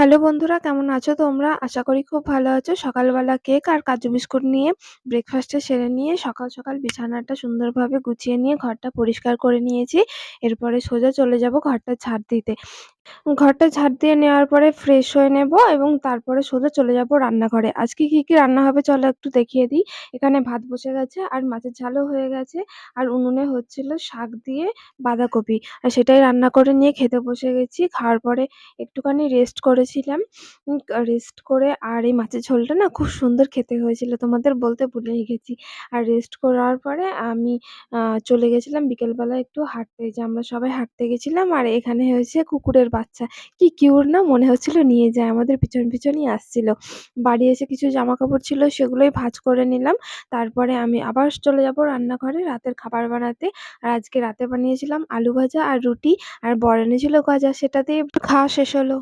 Hello বন্ধুরা, কেমন আছো তোমরা? আশা করি খুব ভালো আছো। সকালবেলা কেক আর কাজু বিস্কুট নিয়ে ব্রেকফাস্টটা সেরে নিয়ে সকাল সকাল বিছানাটা সুন্দরভাবে গুছিয়ে নিয়ে ঘরটা পরিষ্কার করে নিয়েছি। এরপরে সোজা চলে যাব ঘরটা ঝাড় দিতে। ঘরটা ঝাড় দিয়ে নেওয়ার পরে ফ্রেশ হয়ে নেব এবং তারপরে সোজা চলে যাব রান্নাঘরে। আজকে কি রান্না হবে চলো একটু দেখিয়ে দিই। এখানে ভাত বসে গেছে আর মাছের ঝালও হয়ে গেছে আর উনুনে হচ্ছিল শাক দিয়ে বাঁধাকপি। আর সেটাই রান্না করে নিয়ে খেতে বসে গেছি। খাওয়ার পরে একটুখানি রেস্ট করেছিলাম। রেস্ট করে আর এই মাছের ঝোলটা না খুব সুন্দর খেতে হয়েছিল। তোমাদের বলতে ভুলেই গেছি। আর রেস্ট করার পরে আমি চলে গেছিলাম বিকেলবেলা একটু হাঁটতে। যে আমরা সবাই হাঁটতে গেছিলাম আর এখানে হয়েছে কুকুরের বাচ্চা। কি কিউট না মনে হচ্ছিল নিয়ে যায়। আমাদের পিছন পিছনই আসছিল। বাড়ি এসে কিছু জামাকাপড় ছিল সেগুলোই ভাঁজ করে নিলাম। তারপরে আমি আবার চলে যাব রান্নাঘরে রাতের খাবার বানাতে। আর আজকে রাতে বানিয়েছিলাম আলু ভাজা আর রুটি আর বর এনেছিল গজা সেটা দিয়ে খাওয়া শেষ হলো।